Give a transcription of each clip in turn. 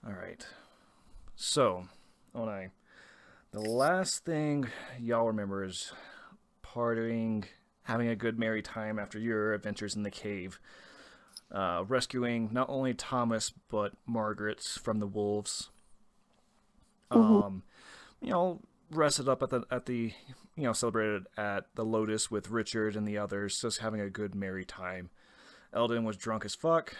All right. So, Onai, the last thing y'all remember is partying, having a good merry time after your adventures in the cave, rescuing not only Thomas but Margaret from the wolves. Hmm. Um, you know, rested up at the celebrated at the Lotus with Richard and the others, just having a good merry time. Eldon was drunk as fuck,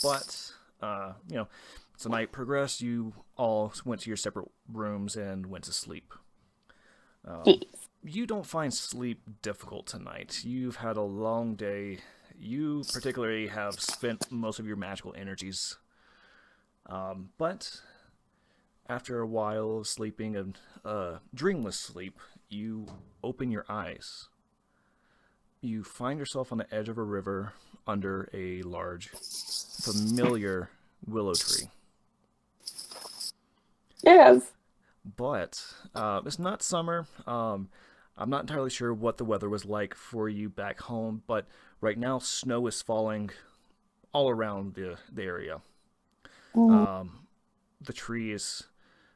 but as the night progressed, you all went to your separate rooms and went to sleep. Um, Jeez. you don't find sleep difficult tonight. You've had a long day. You particularly have spent most of your magical energies. But after a while of sleeping and dreamless sleep, you open your eyes. You find yourself on the edge of a river under a large, familiar willow tree. Yes. But it's not summer. I'm not entirely sure what the weather was like for you back home, but right now snow is falling all around the area. Mm. Um, the tree is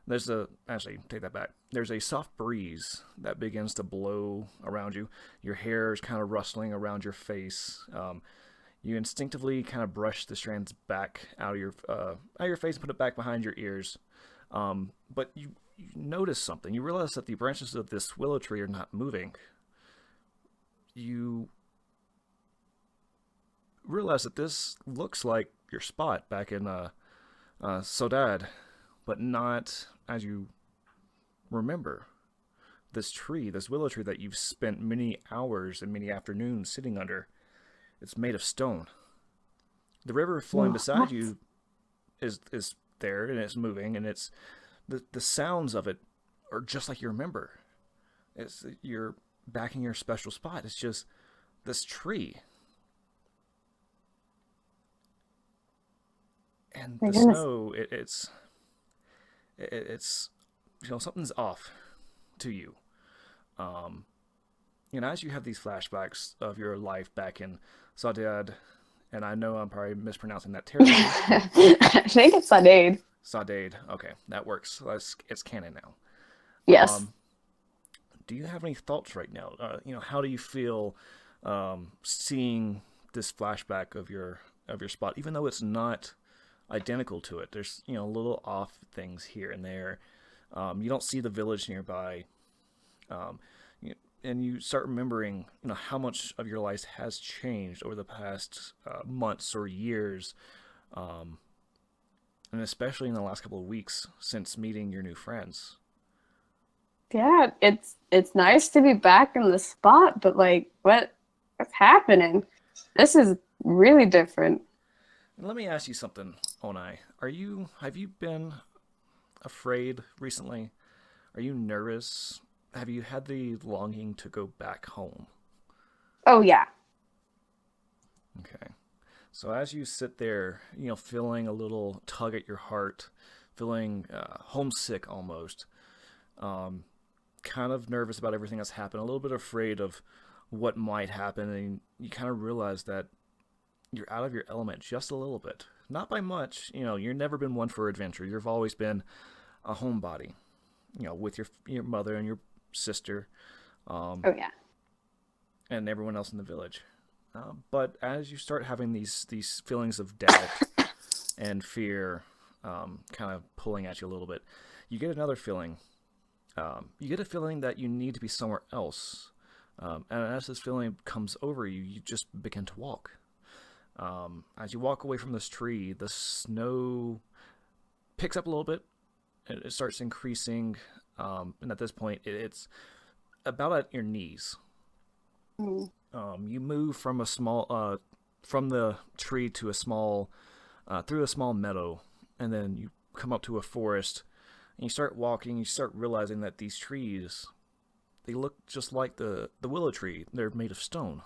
there's a actually take that back. There's a soft breeze that begins to blow around you. Your hair is kind of rustling around your face. You instinctively kind of brush the strands back out of your face and put it back behind your ears. But you notice something. You realize that the branches of this willow tree are not moving. You realize that this looks like your spot back in Sodad, but not as you remember. This tree, this willow tree that you've spent many hours and many afternoons sitting under, it's made of stone. The river flowing beside What? you is there and it's moving and it's the sounds of it are just like you remember. It's you're back in your special spot. It's just this tree and My the goodness. snow. It's something's off to you. Um, as you have these flashbacks of your life back in Saudade, and I know I'm probably mispronouncing that terribly. I think it's Sade. Saudade. Okay, that works. It's canon now. Yes. Do you have any thoughts right now? How do you feel seeing this flashback of your spot, even though it's not identical to it? There's little off things here and there. You don't see the village nearby, um, and you start remembering how much of your life has changed over the past months or years, um, and especially in the last couple of weeks since meeting your new friends. Yeah, it's nice to be back in the spot, but like what's happening? This is really different. And let me ask you something, Onai. Have you been afraid recently? Are you nervous? Have you had the longing to go back home? Oh yeah. Okay. So as you sit there, feeling a little tug at your heart, feeling homesick almost, um, kind of nervous about everything that's happened, a little bit afraid of what might happen, and you kind of realize that you're out of your element just a little bit. Not by much. You've never been one for adventure. You've always been a homebody. With your mother and your sister, um, Oh yeah. and everyone else in the village. But as you start having these feelings of doubt and fear, kind of pulling at you a little bit, you get another feeling. You get a feeling that you need to be somewhere else. And as this feeling comes over you, you just begin to walk. As you walk away from this tree, the snow picks up a little bit. It starts increasing, and at this point, it's about at your knees. Mm. You move from the tree to through a small meadow, and then you come up to a forest, and you start walking. You start realizing that these trees, they look just like the willow tree. They're made of stone.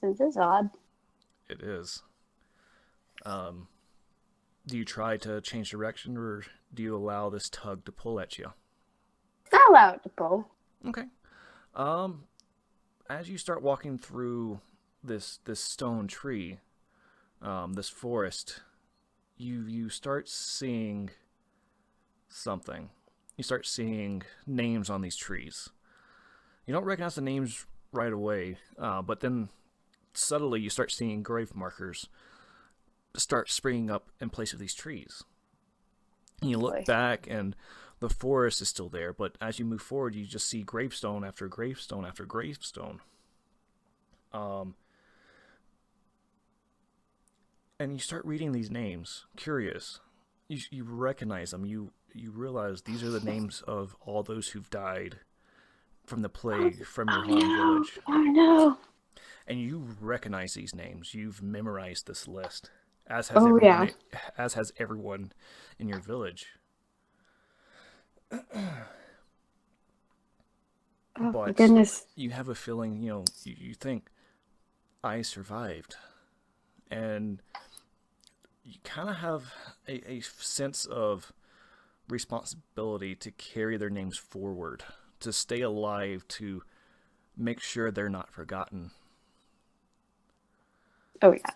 This is odd. It is. Um, do you try to change direction, or do you allow this tug to pull at you? Not allowed to pull. Okay. Um, as you start walking through this stone tree, this forest, you start seeing something. You start seeing names on these trees. You don't recognize the names right away, but then subtly you start seeing grave markers start springing up in place of these trees. And you look back, and the forest is still there, but as you move forward, you just see gravestone after gravestone after gravestone. And you start reading these names, curious. You recognize them. You realize these are the names of all those who've died from the plague from your home village. Oh no! And you recognize these names. You've memorized this list, as has everyone in your village. Oh but my goodness! You have a feeling, you think, I survived, and you kind of have a sense of responsibility to carry their names forward, to stay alive, to make sure they're not forgotten. Oh yeah.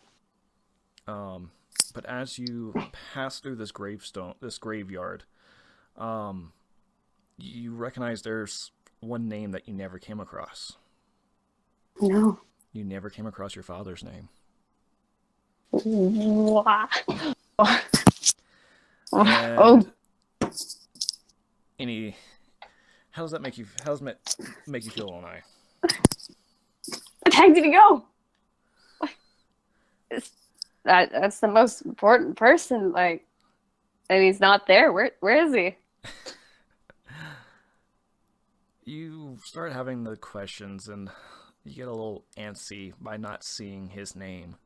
But as you pass through this graveyard, you recognize there's one name that you never came across. No. You never came across your father's name. And how does that make you? How does it make you feel, Onai? What the heck did he go? That's the most important person. Like, and he's not there. Where is he? You start having the questions, and you get a little antsy by not seeing his name.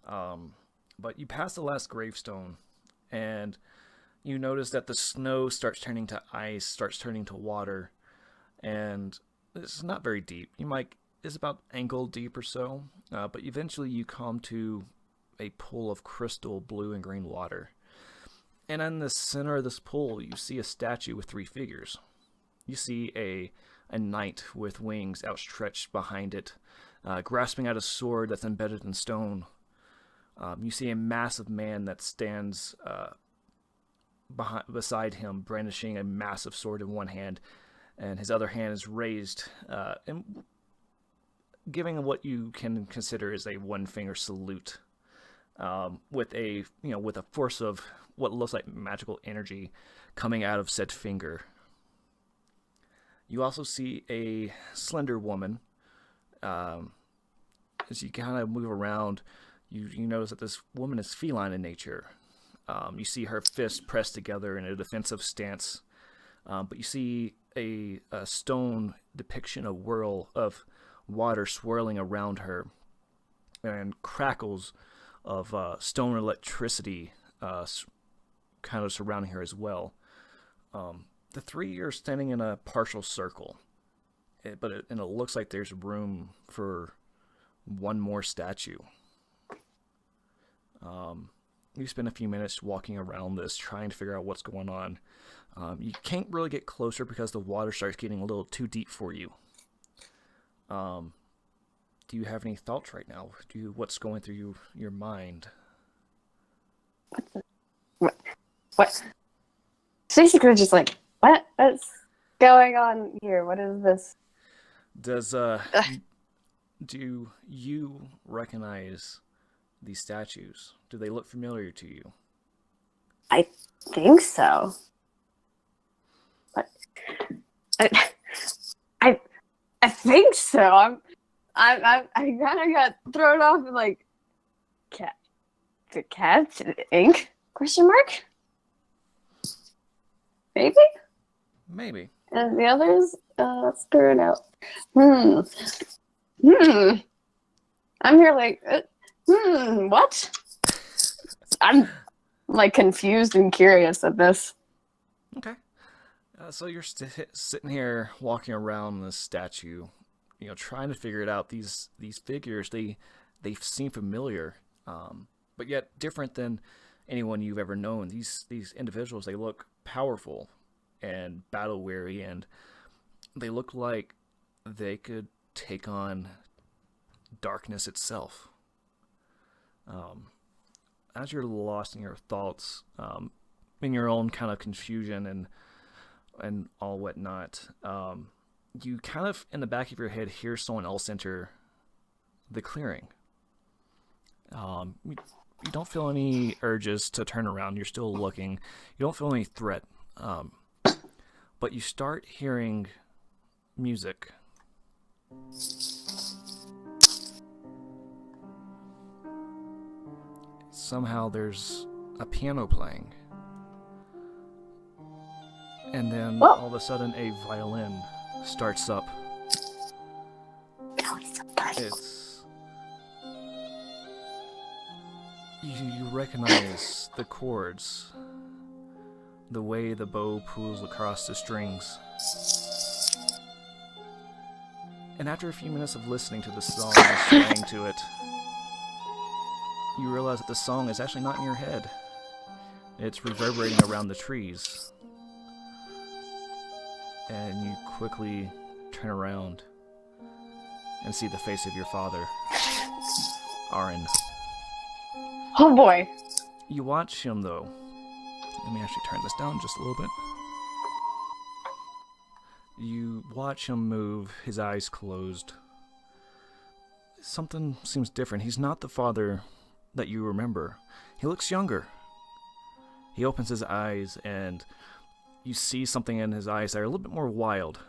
But you pass the last gravestone, and you notice that the snow starts turning to ice, starts turning to water, and it's not very deep. It's about ankle deep or so, but eventually you come to a pool of crystal blue and green water. And in the center of this pool, you see a statue with 3 figures. You see a knight with wings outstretched behind it, grasping at a sword that's embedded in stone. You see a massive man that stands beside him, brandishing a massive sword in one hand, and his other hand is raised, and giving what you can consider as a 1-finger salute, with a force of what looks like magical energy coming out of said finger. You also see a slender woman. As you kind of move around, you notice that this woman is feline in nature. You see her fists pressed together in a defensive stance, but you see a stone depiction, a whirl of water swirling around her, and crackles of stone electricity kind of surrounding her as well. The 3 are standing in a partial circle, but it looks like there's room for one more statue. You spend a few minutes walking around this, trying to figure out what's going on. You can't really get closer because the water starts getting a little too deep for you. Do you have any thoughts right now? What's going through your mind? What? Basically, just like, what's going on here? What is this? Do you recognize these statues? Do they look familiar to you? I think so. But I think so. I kind of got thrown off and like, cat ink? Question mark? Maybe. And the others, let's figure it out. I'm here like, what? I'm like confused and curious at this. Okay. So you're sitting here walking around this statue, trying to figure it out. These figures, they seem familiar, but yet different than anyone you've ever known. These individuals, they look powerful and battle weary, and they look like they could take on darkness itself. as you're lost in your thoughts, in your own kind of confusion and all whatnot, you kind of in the back of your head hear someone else enter the clearing. You don't feel any urges to turn around. You're still looking. You don't feel any threat. But you start hearing music. Somehow there's a piano playing. And then Whoa. all of a sudden a violin starts up. It's... You recognize the chords, the way the bow pulls across the strings. And after a few minutes of listening to the song and swaying to it, you realize that the song is actually not in your head. It's reverberating around the trees. And you quickly turn around and see the face of your father, Aaron. Oh boy. You watch him, though. Let me actually turn this down just a little bit. You watch him move, his eyes closed. Something seems different. He's not the father that you remember. He looks younger. He opens his eyes, and you see something in his eyes that are a little bit more wild.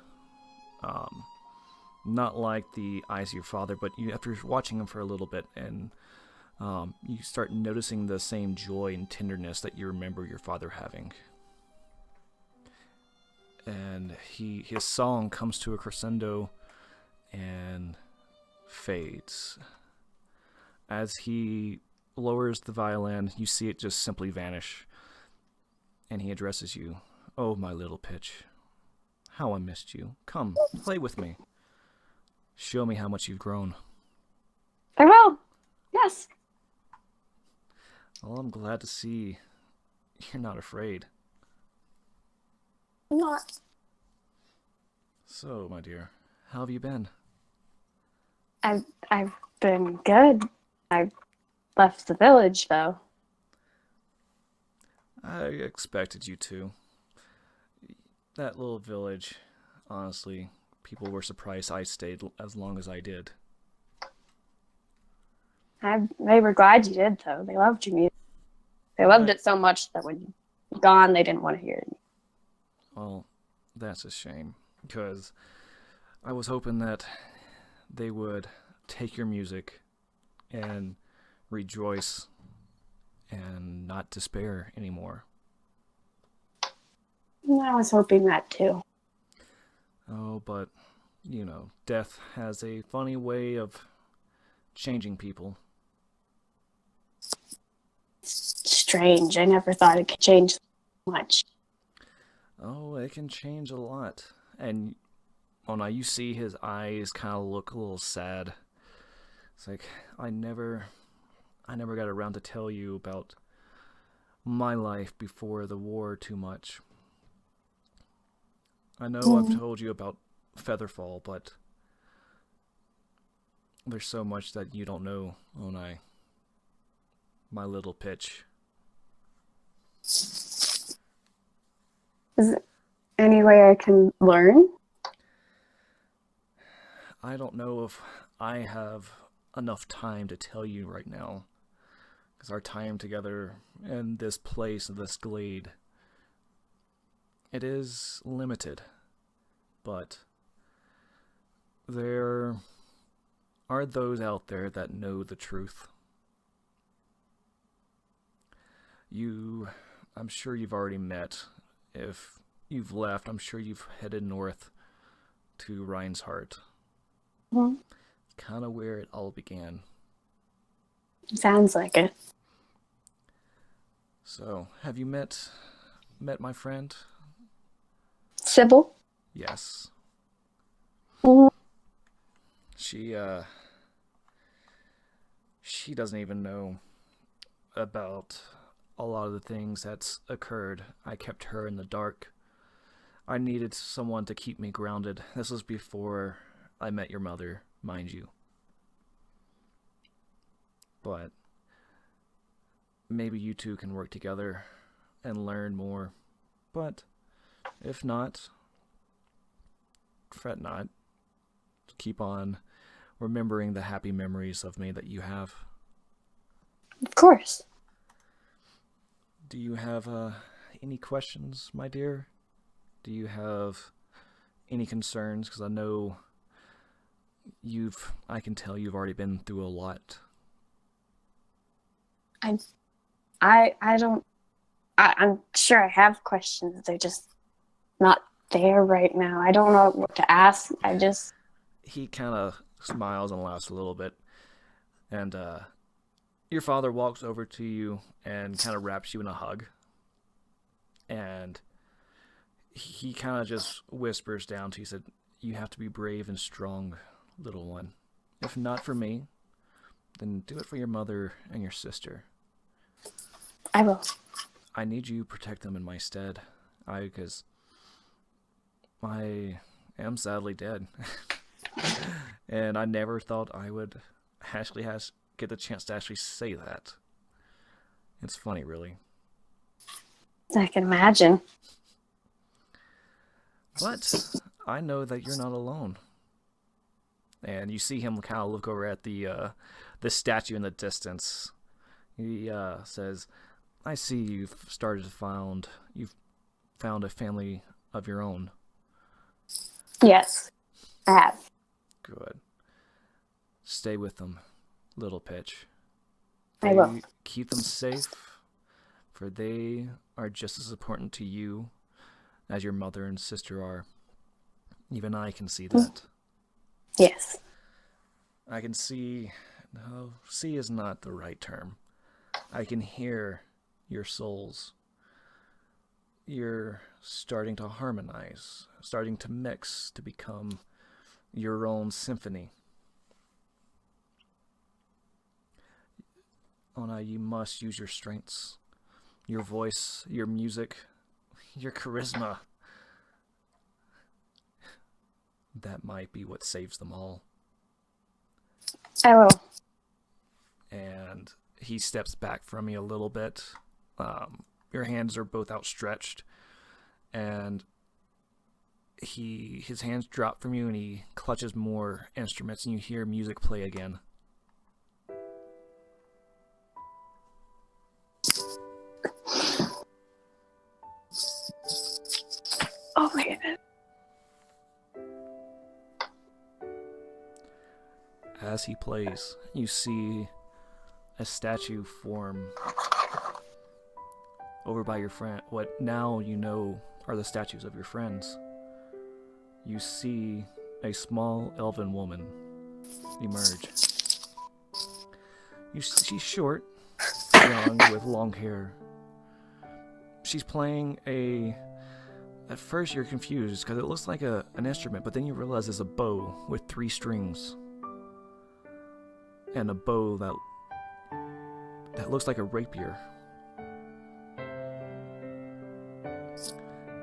Not like the eyes of your father, but after watching him for a little bit, and you start noticing the same joy and tenderness that you remember your father having. And his song comes to a crescendo and fades. As he lowers the violin, you see it just simply vanish. And he addresses you. "Oh, my little Pitch. How I missed you. Come, play with me. Show me how much you've grown." I will. Yes. Well, I'm glad to see you're not afraid. I'm not. So, my dear, how have you been? I've been good. I left the village though. I expected you to. That little village, honestly, people were surprised I stayed as long as I did. They were glad you did though. They loved your music. They loved it so much that when you're gone, they didn't want to hear it. Well, that's a shame, because I was hoping that they would take your music and rejoice and not despair anymore. I was hoping that too. Oh, but, death has a funny way of changing people. It's strange. I never thought it could change so much. Oh, it can change a lot. And, Onai, you see his eyes kind of look a little sad. It's like, I never got around to tell you about my life before the war too much. I know I've told you about Featherfall, but there's so much that you don't know, Onai. My little Pitch. Is there any way I can learn? I don't know if I have enough time to tell you right now, because our time together in this place, in this glade, it is limited, but there are those out there that know the truth. I'm sure you've already met. If you've left, I'm sure you've headed north to Rhine's Heart. Mm-hmm. Kind of where it all began. Sounds like it. So, have you met my friend? Sybil? Yes. Mm-hmm. She doesn't even know about a lot of the things that's occurred. I kept her in the dark. I needed someone to keep me grounded. This was before I met your mother, mind you. But maybe you two can work together and learn more. But if not, fret not. Keep on remembering the happy memories of me that you have. Of course. Do you have any questions, my dear? Do you have any concerns? Because I know I can tell you've already been through a lot. I don't. I'm sure I have questions. They're just not there right now. I don't know what to ask. He kind of smiles and laughs a little bit, and your father walks over to you and kind of wraps you in a hug, and he kind of just whispers down to you, said, "You have to be brave and strong, little one. If not for me, then do it for your mother and your sister. I will. I need you to protect them in my stead. Because I am sadly dead. And I never thought I would actually get the chance to actually say that. It's funny, really. I can imagine. But I know that you're not alone." And you see him kind of look over at the statue in the distance. He says, "I see you've found a family of your own." Yes, I have. Good. Stay with them, little Pitch. I will. Keep them safe, for they are just as important to you as your mother and sister are. Even I can see that. Yes. I can see... No, see is not the right term. I can hear your souls. You're starting to harmonize, starting to mix to become your own symphony. Onai, you must use your strengths, your voice, your music, your charisma. That might be what saves them all. I will. And he steps back from you a little bit. Your hands are both outstretched, and his hands drop from you, and he clutches more instruments, and you hear music play again. Oh my goodness. As he plays, you see a statue form over by your friend. What now you know are the statues of your friends. You see a small elven woman emerge. She's short, young, with long hair. She's playing At first you're confused because it looks like an instrument, but then you realize it's a bow with 3 strings. And a bow that looks like a rapier.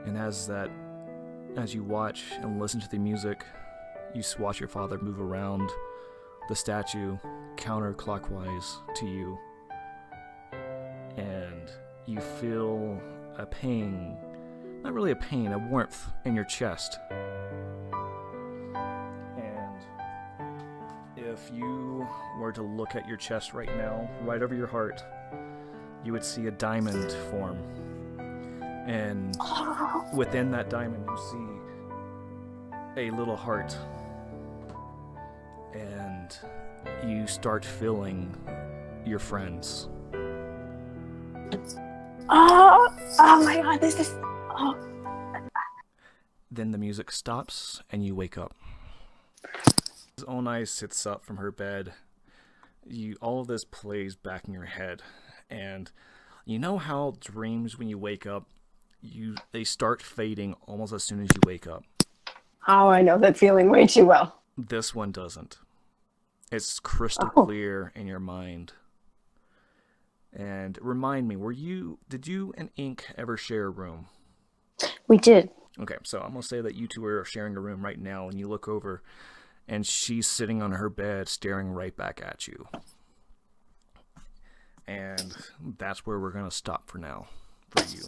And as you watch and listen to the music, you watch your father move around the statue counterclockwise to you. And you feel a pain, not really a pain, a warmth in your chest. And if you were to look at your chest right now, right over your heart, you would see a diamond form. And within that diamond, you see a little heart. And you start feeling your friends. Oh my god, this is... Oh. Then the music stops, and you wake up. As Onai sits up from her bed, all of this plays back in your head. And you know how dreams, when you wake up, they start fading almost as soon as you wake up. Oh, I know that feeling way too well. This one doesn't. It's crystal clear in your mind. And remind me, did you and Ink ever share a room? We did. Okay, so I'm going to say that you two are sharing a room right now, and you look over, and she's sitting on her bed staring right back at you. And that's where we're going to stop for now for you.